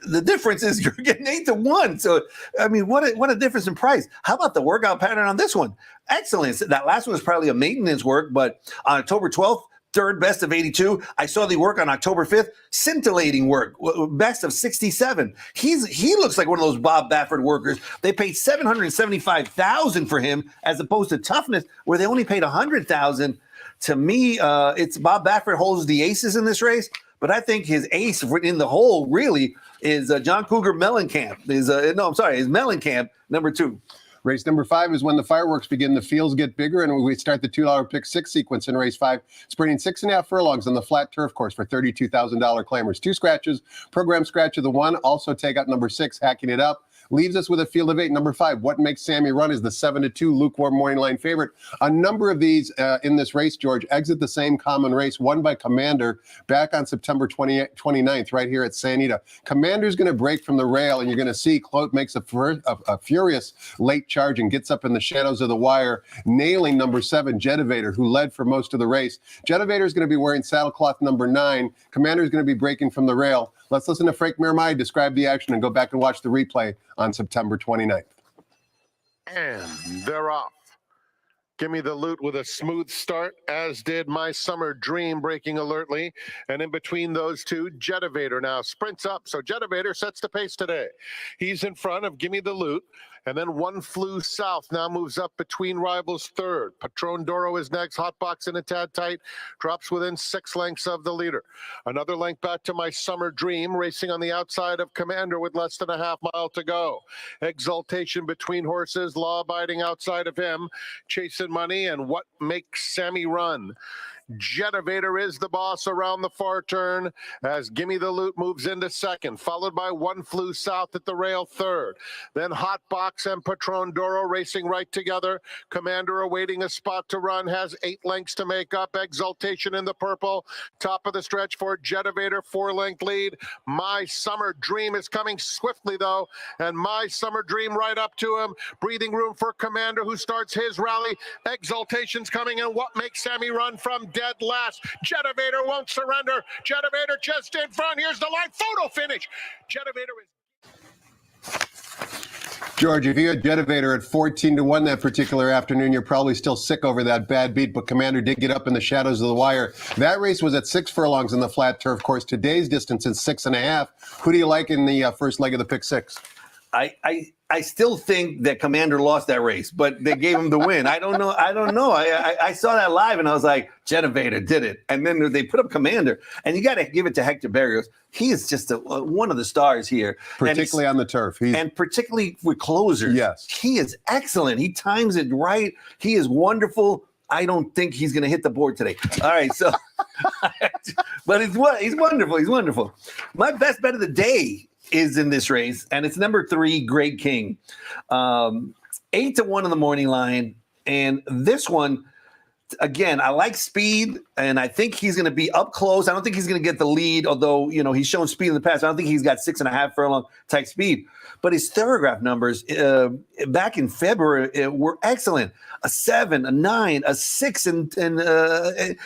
the difference is you're getting 8-1. So, I mean, what a difference in price. How about the workout pattern on this one? Excellent. That last one was probably a maintenance work, but on October 12th, third best of 82. I saw the work on October 5th, scintillating work, best of 67. He looks like one of those Bob Baffert workers. They paid $775,000 for him, as opposed to Toughness, where they only paid $100,000. To me, it's Bob Baffert holds the aces in this race, but I think his ace in the hole really is John Cougar Mellencamp. Is Mellencamp, number 2. Race number 5 is when the fireworks begin. The fields get bigger, and we start the $2 pick 6 sequence in race 5, sprinting 6.5 furlongs on the flat turf course for $32,000 claimers. 2 scratches, program scratch of the 1. Also take out number 6, hacking it up. Leaves us with a field of 8. Number 5, What Makes Sammy Run, is the 7-2 lukewarm morning line favorite. A number of these in this race, George, exit the same common race, won by Commander back on September 29th, right here at San Anita. Commander's going to break from the rail, and you're going to see Clote makes a furious late charge and gets up in the shadows of the wire, nailing number 7, Jetivator, who led for most of the race. Jetivator is going to be wearing saddlecloth number 9. Commander is going to be breaking from the rail. Let's listen to Frank Miramai describe the action and go back and watch the replay on September 29th. And they're off. Give Me the Loot with a smooth start, as did My Summer Dream, breaking alertly. And in between those two, Jetivator now sprints up. So Jetivator sets the pace today. He's in front of Give Me the Loot. And then One Flew South now moves up between rivals third. Patron Doro is next. Hot Box in a tad tight. Drops within 6 lengths of the leader. Another length back to My Summer Dream, racing on the outside of Commander with less than a half mile to go. Exaltation between horses. Law Abiding outside of him. Chasing Money and What Makes Sammy Run. Jetivator is the boss around the far turn as Gimme the Loot moves into second, followed by One Flew South at the rail third. Then Hot Box and Patron Doro racing right together. Commander awaiting a spot to run, has 8 lengths to make up. Exaltation in the purple. Top of the stretch for Jetivator, 4-length lead. My Summer Dream is coming swiftly though, and My Summer Dream right up to him. Breathing room for Commander, who starts his rally. Exaltation's coming, and What Makes Sammy Run from dead last. Jetivator won't surrender. Jetivator just in front. Here's the line. Photo finish. Jetivator is... George, if you had Jetivator at 14-1 that particular afternoon, you're probably still sick over that bad beat, but Commander did get up in the shadows of the wire. That race was at 6 furlongs in the flat turf course. Today's distance is 6.5. Who do you like in the first leg of the pick 6? I still think that Commander lost that race, but they gave him the win. I don't know. I saw that live, and I was like, Jetivator did it. And then they put up Commander, and you got to give it to Hector Berrios. He is just one of the stars here. Particularly on the turf. And particularly with closers. Yes. He is excellent. He times it right. He is wonderful. I don't think he's going to hit the board today. All right, so, but he's wonderful. He's wonderful. My best bet of the day is in this race, and it's number 3, Great King. 8-1 in the morning line, and this one, again, I like speed, and I think he's going to be up close. I don't think he's going to get the lead, although, you know, he's shown speed in the past. I don't think he's got 6.5 furlong type speed, but his thoroughgraph numbers back in February were excellent. A 7, a 9, a 6, and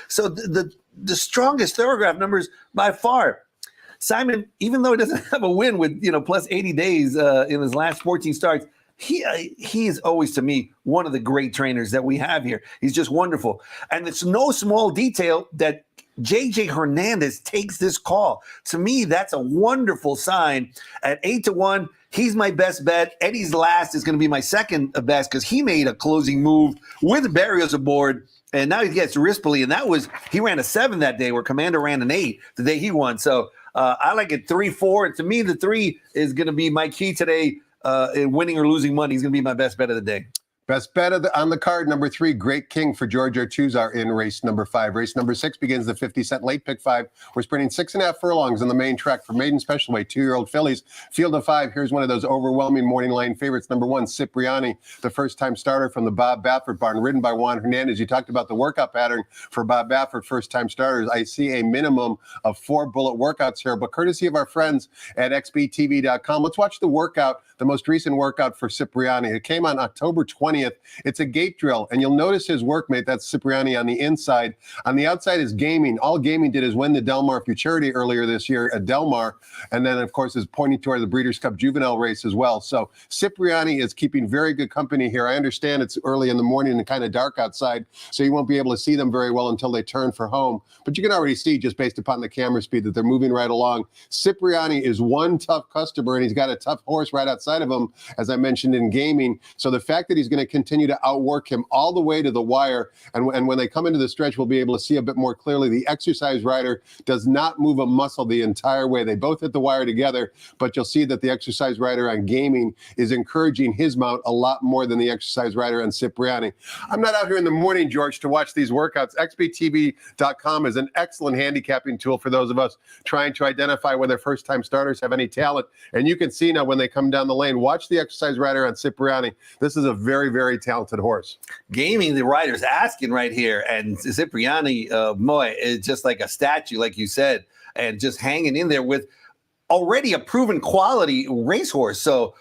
so the strongest thoroughgraph numbers by far. Simon, even though he doesn't have a win with, you know, plus 80 days in his last 14 starts, he is always, to me, one of the great trainers that we have here. He's just wonderful. And it's no small detail that J.J. Hernandez takes this call. To me, that's a wonderful sign. At 8-1, he's my best bet. Eddie's Last is going to be my second best because he made a closing move with Berrios aboard. And now he gets Rispoli, and he ran a 7 that day where Commander ran an 8 the day he won. So I like it 3-4. And to me, the 3 is going to be my key today in winning or losing money. He's going to be my best bet of the day. Best bet on the card, number 3, Great King for George Ortuzar in race number 5. Race number 6 begins the 50-cent late pick 5. We're sprinting 6.5 furlongs on the main track for maiden special weight 2-year-old fillies. Field of 5. Here's one of those overwhelming morning line favorites. Number 1, Cipriani, the first-time starter from the Bob Baffert barn, ridden by Juan Hernandez. You talked about the workout pattern for Bob Baffert first-time starters. I see a minimum of 4 bullet workouts here, but courtesy of our friends at xbtv.com, let's watch the workout, the most recent workout for Cipriani. It came on October 20th. 20th. It's a gate drill, and you'll notice his workmate, that's Cipriani, on the inside. On the outside is Gaming. All Gaming did is win the Del Mar Futurity earlier this year at Del Mar, and then, of course, is pointing toward the Breeders' Cup Juvenile race as well. So Cipriani is keeping very good company here. I understand it's early in the morning and kind of dark outside, so you won't be able to see them very well until they turn for home. But you can already see, just based upon the camera speed, that they're moving right along. Cipriani is one tough customer, and he's got a tough horse right outside of him, as I mentioned, in Gaming. So the fact that he's going to continue to outwork him all the way to the wire, and when they come into the stretch, we'll be able to see a bit more clearly. The Exercise Rider does not move a muscle the entire way. They both hit the wire together, but you'll see that the Exercise Rider on Gaming is encouraging his mount a lot more than the Exercise Rider on Cipriani. I'm not out here in the morning, George, to watch these workouts. XBTV.com is an excellent handicapping tool for those of us trying to identify whether first-time starters have any talent. And you can see now when they come down the lane, watch the Exercise Rider on Cipriani. This is a very, very talented horse. Gaming, the rider's asking right here, and Cipriani, boy, is just like a statue, like you said, and just hanging in there with already a proven quality racehorse. So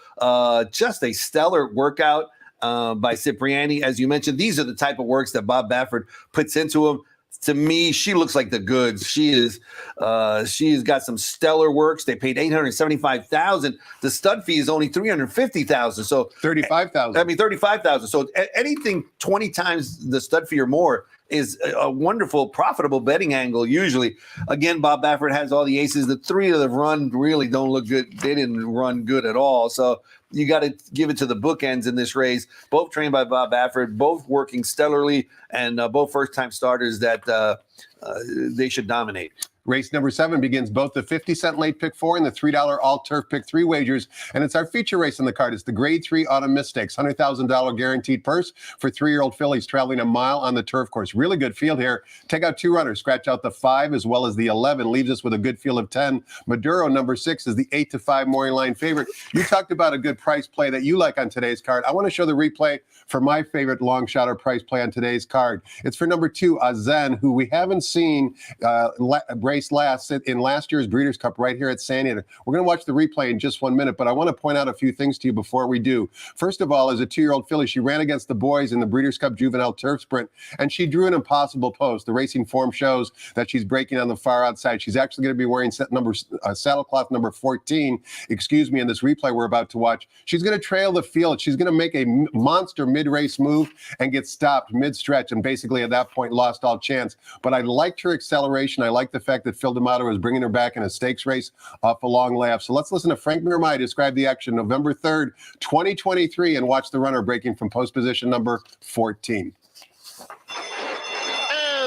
just a stellar workout by Cipriani. As you mentioned, these are the type of works that Bob Baffert puts into him. To me, she looks like the goods. She's got some stellar works. They paid $875,000. The stud fee is only $350,000. So $35,000. I mean, $35,000. So anything 20 times the stud fee or more is a wonderful, profitable betting angle. Usually, again, Bob Baffert has all the aces. The three that have run really don't look good. They didn't run good at all. So you got to give it to the bookends in this race. Both trained by Bob Baffert, both working stellarly, and both first-time starters that they should dominate. Race number 7 begins both the 50-cent late pick 4 and the $3 all-turf pick 3 wagers, and it's our feature race on the card. It's the Grade 3 Autumn Mistakes, $100,000 guaranteed purse for 3-year-old fillies traveling a mile on the turf course. Really good field here. Take out 2 runners, scratch out the 5 as well as the 11, leaves us with a good field of 10. Maduro, number 6, is the 8-5 morning line favorite. You talked about a good price play that you like on today's card. I want to show the replay for my favorite long shot or price play on today's card. It's for number 2, Azen, who we haven't seen race last in last year's Breeders' Cup right here at San Diego. We're going to watch the replay in just 1 minute, but I want to point out a few things to you before we do. First of all, as a 2-year-old filly, she ran against the boys in the Breeders' Cup Juvenile Turf Sprint, and she drew an impossible post. The racing form shows that she's breaking on the far outside. She's actually going to be wearing saddlecloth number 14, in this replay we're about to watch. She's going to trail the field. She's going to make a monster mid-race move and get stopped mid-stretch, and basically at that point lost all chance. But I liked her acceleration. I like the fact that Phil D'Amato is bringing her back in a stakes race off a long layoff. So let's listen to Frank Miramai describe the action November 3rd, 2023, and watch the runner breaking from post position number 14.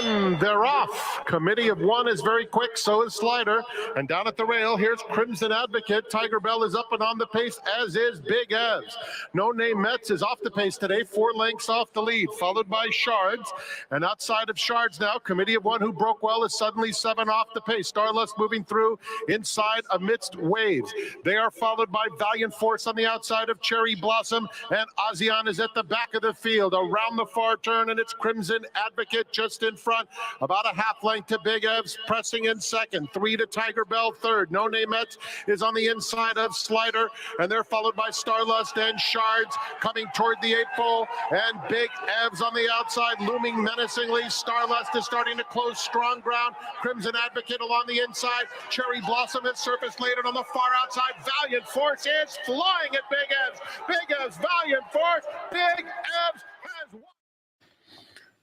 And they're off. Committee of 1 is very quick, so is Slider. And down at the rail, here's Crimson Advocate. Tiger Bell is up and on the pace, as is Big Evs. No Name Metz is off the pace today, 4 lengths off the lead, followed by Shards. And outside of Shards now, Committee of 1, who broke well, is suddenly 7 off the pace. Starlust moving through inside amidst waves. They are followed by Valiant Force on the outside of Cherry Blossom, and ASEAN is at the back of the field around the far turn, and it's Crimson Advocate just in front, about a half length to Big Evs, pressing in second, 3 to Tiger Bell third. No Name Metz is on the inside of Slider, and they're followed by Starlust and Shards coming toward the 8-pole, and Big Evs on the outside looming menacingly. Starlust is starting to close strong ground. Crimson Advocate along the inside. Cherry Blossom has surfaced later on the far outside. Valiant Force is flying at Big Evs. Big Evs, Valiant Force. Big Evs has won.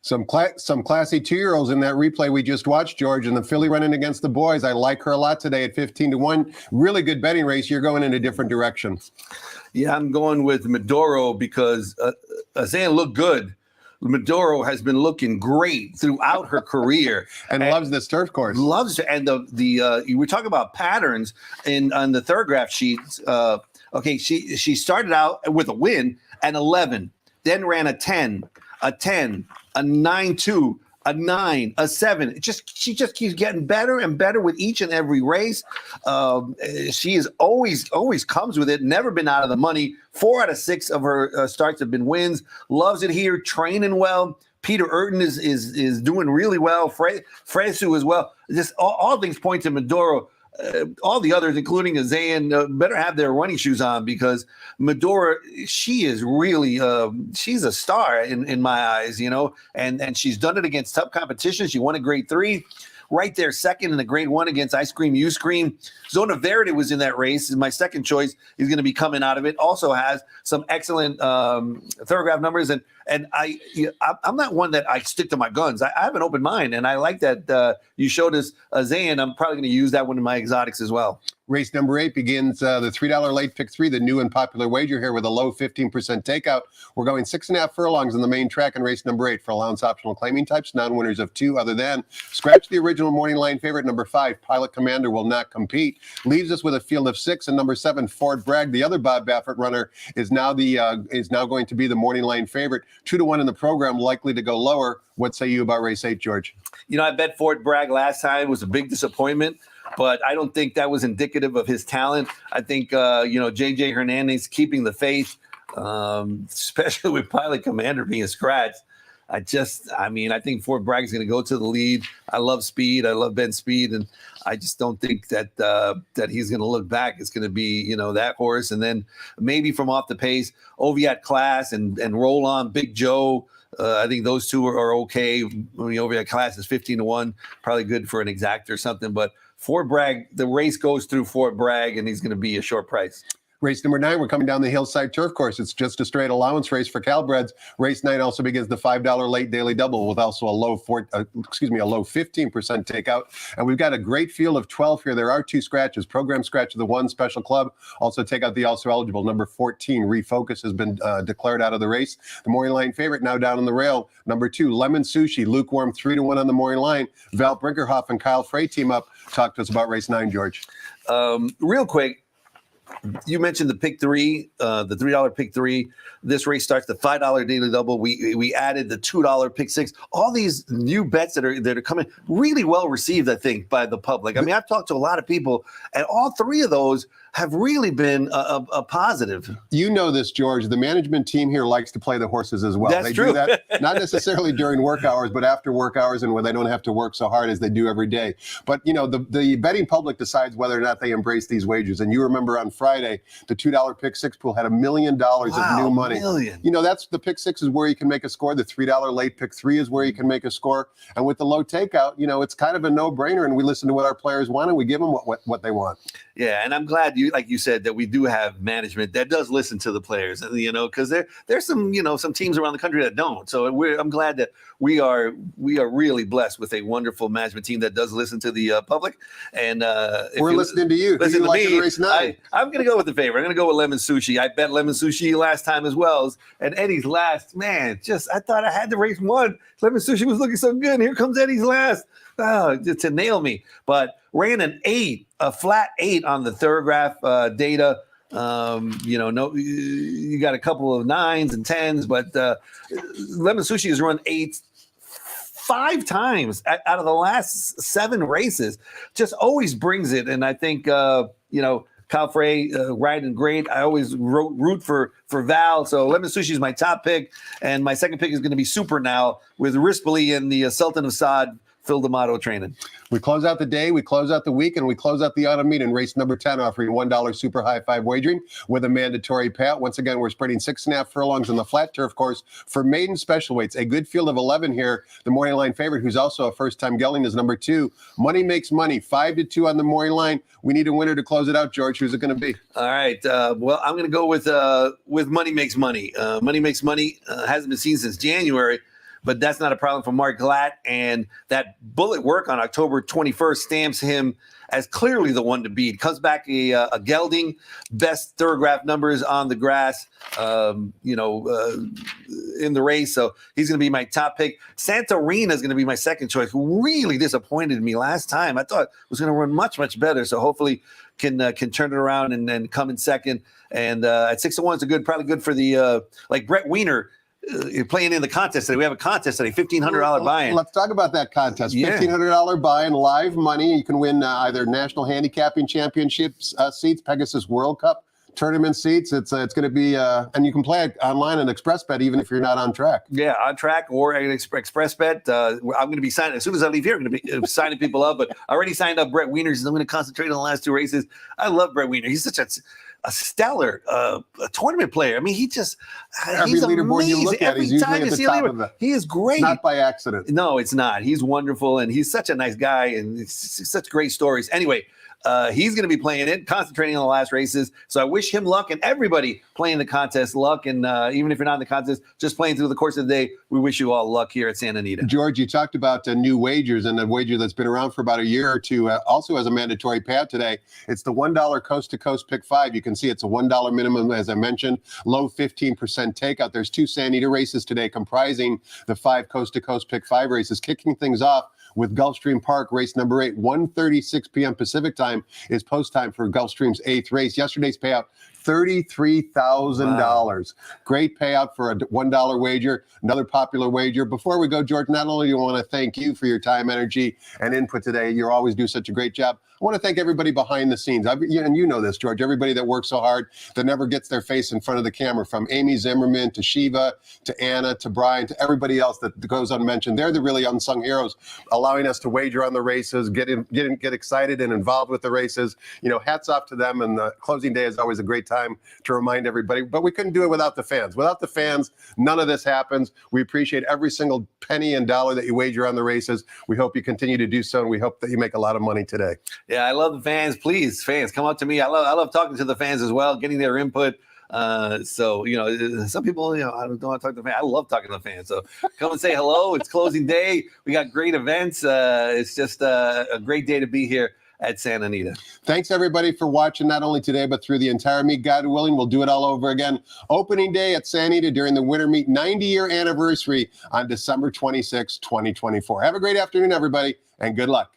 Some classy 2-year-olds in that replay we just watched, George, and the filly running against the boys. I like her a lot today at 15-1. Really good betting race. You're going in a different direction. Yeah, I'm going with Maduro because Azan looked good. Maduro has been looking great throughout her career and loves this turf course. Loves it. And we talk about patterns on the third graph sheets. Okay, she started out with a win at 11, then ran a 10, a 9-2, a 9, a 7. She just keeps getting better and better with each and every race. She is always comes with it. Never been out of the money. 4 out of 6 of her starts have been wins. Loves it here. Training well. Peter Urton is doing really well. Fresu as well. Just all things point to Maduro all the others, including Zayn, better have their running shoes on, because Medora, she is really she's a star in my eyes, and she's done it against tough competition. She won a grade 3. Right there, second in the grade 1 against Ice Cream, You Scream. Zona Verde was in that race. My second choice is going to be coming out of it. Also has some excellent thoroughgraph numbers. And I'm not one that I stick to my guns. I have an open mind, and I like that you showed us Zayn. I'm probably going to use that one in my exotics as well. Race number 8 begins the $3 late pick 3, the new and popular wager here with a low 15% takeout. We're going 6.5 furlongs in the main track in race number 8 for allowance optional claiming types, non-winners of 2 other than. Scratch the original morning line favorite, number 5, Pilot Commander, will not compete. Leaves us with a field of 6, and number 7, Ford Bragg, the other Bob Baffert runner, is now going to be the morning line favorite. 2-1 in the program, likely to go lower. What say you about race 8, George? I bet Ford Bragg last time. It was a big disappointment, but I don't think that was indicative of his talent. I think, J.J. Hernandez keeping the faith, especially with Pilot Commander being scratched. I think Ford Bragg is going to go to the lead. I love speed. I love Ben Speed. And I just don't think that he's going to look back. It's going to be, that horse. And then maybe from off the pace, Oviatt Class and Roll On, Big Joe. I think those two are okay. Oviatt Class is 15-1, probably good for an exact or something. But Fort Bragg, the race goes through Fort Bragg, and he's going to be a short price. Race number 9, we're coming down the Hillside Turf Course. It's just a straight allowance race for Calbreds. Race 9 also begins the $5 late daily double with also a low 15% takeout. And we've got a great field of 12 here. There are 2 scratches. Program scratch of the 1 special club. Also take out the also eligible number 14. Refocus has been declared out of the race. The morning line favorite now down on the rail. Number 2, Lemon Sushi, lukewarm 3-1 on the morning line. Val Brinkerhoff and Kyle Frey team up. Talk to us about race 9, George. Real quick. You mentioned the pick 3, the $3 pick 3. This race starts the $5 daily double. We added the $2 pick 6. All these new bets that are coming, really well received, I think, by the public. I mean, I've talked to a lot of people, and all 3 of those have really been a positive. You know this, George. The management team here likes to play the horses as well. That's they true. Do that not necessarily during work hours, but after work hours and when they don't have to work so hard as they do every day. But, the betting public decides whether or not they embrace these wagers. And you remember on Friday, the $2 pick 6 pool had $1 million of new money. Million. That's the pick 6 is where you can make a score. The $3 late pick 3 is where you can make a score. And with the low takeout, it's kind of a no-brainer. And we listen to what our players want and we give them what they want. Yeah, and I'm glad like you said, that we do have management that does listen to the players, because there's some teams around the country that don't. So I'm glad that we are really blessed with a wonderful management team that does listen to the public. And we're listening to you. Listen to me. Race 9? I'm going to go with the favorite. I'm going to go with Lemon Sushi. I bet Lemon Sushi last time as well. And Eddie's last, man, I thought I had the race 1. Lemon Sushi was looking so good. And here comes Eddie's last. To nail me. But ran a flat 8 on the thoroughgraph data. You got a couple of 9s and 10s, but Lemon Sushi has run 8s 5 times out of the last 7 races. Just always brings it. And I think, Kyle Frey riding great. I always root for Val. So Lemon Sushi is my top pick. And my second pick is going to be Super Now with Rispoli and the Sultan of Saad, Phil D'Amato training. We close out the day, we close out the week, and we close out the autumn meet in race number 10, offering $1 super high 5 wagering with a mandatory payout. Once again, we're spreading 6.5 furlongs on the flat turf course for maiden special weights. A good field of 11 here. The morning line favorite, who's also a first-time gelding, is number 2. Money Makes Money, 5-2 on the morning line. We need a winner to close it out, George. Who's it going to be? All right. Well, I'm going to go with Money Makes Money. Money Makes Money hasn't been seen since January. But that's not a problem for Mark Glatt. And that bullet work on October 21st stamps him as clearly the one to beat. Comes back a gelding, best thoroughgraph numbers on the grass, in the race. So he's going to be my top pick. Santorina is going to be my second choice. Really disappointed me last time. I thought it was going to run much, much better. So hopefully can turn it around and then come in second. And at 6-1 is probably good for the like Brett Wiener. You're playing in the contest today. We have a contest today, $1,500 buy-in. Let's talk about that contest. Yeah. $1,500 buy-in, live money. You can win either National Handicapping Championships seats, Pegasus World Cup, tournament seats. It's going to be, and you can play it online on Express Bet even if you're not on track. Yeah, on track or at Express Bet. I'm going to be signing as soon as I leave here. I'm going to be signing people up. But I already signed up Brett Wieners, and I'm going to concentrate on the last 2 races. I love Brett Wiener. He's such a stellar a tournament player. I mean, he's leaderboard amazing. you look at, he's usually at the top of the. He is great. Not by accident. No, it's not. He's wonderful, and he's such a nice guy, and it's such great stories. Anyway, he's going to be playing it, concentrating on the last races. So I wish him luck, and everybody playing the contest luck. And even if you're not in the contest, just playing through the course of the day, we wish you all luck here at Santa Anita. George, you talked about new wagers, and a wager that's been around for about a year or two also has a mandatory payout today. It's the $1 coast-to-coast pick 5. You can see it's a $1 minimum, as I mentioned, low 15% takeout. There's 2 Santa Anita races today comprising the 5 coast-to-coast pick 5 races. Kicking things off with Gulfstream Park, race number 8, 1:36 p.m. Pacific time is post time for Gulfstream's 8th race. Yesterday's payout, $33,000. Wow. Great payout for a $1 wager, another popular wager. Before we go, George, not only do I want to thank you for your time, energy, and input today, you always do such a great job. I want to thank everybody behind the scenes. And you know this, George, everybody that works so hard, that never gets their face in front of the camera, from Amy Zimmerman to Shiva to Anna to Brian to everybody else that goes unmentioned. They're the really unsung heroes, allowing us to wager on the races, get excited and involved with the races. You know, hats off to them. And the closing day is always a great time to remind everybody. But we couldn't do it without the fans. Without the fans, none of this happens. We appreciate every single penny and dollar that you wager on the races. We hope you continue to do so, and we hope that you make a lot of money today. Yeah, I love the fans. Please, fans, come up to me. I love talking to the fans as well, getting their input. So, you know, some people, you know, I don't want to talk to the fans. I love talking to the fans. So come and say hello. It's closing day. We got great events. It's just a great day to be here at Santa Anita. Thanks, everybody, for watching, not only today, but through the entire meet. God willing, we'll do it all over again. Opening day at Santa Anita during the Winter Meet 90-year anniversary on December 26, 2024. Have a great afternoon, everybody, and good luck.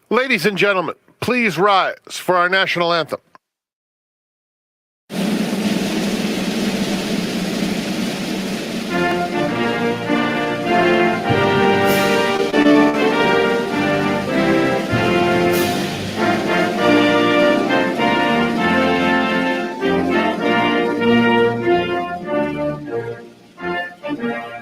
Ladies and gentlemen, please rise for our national anthem. soon.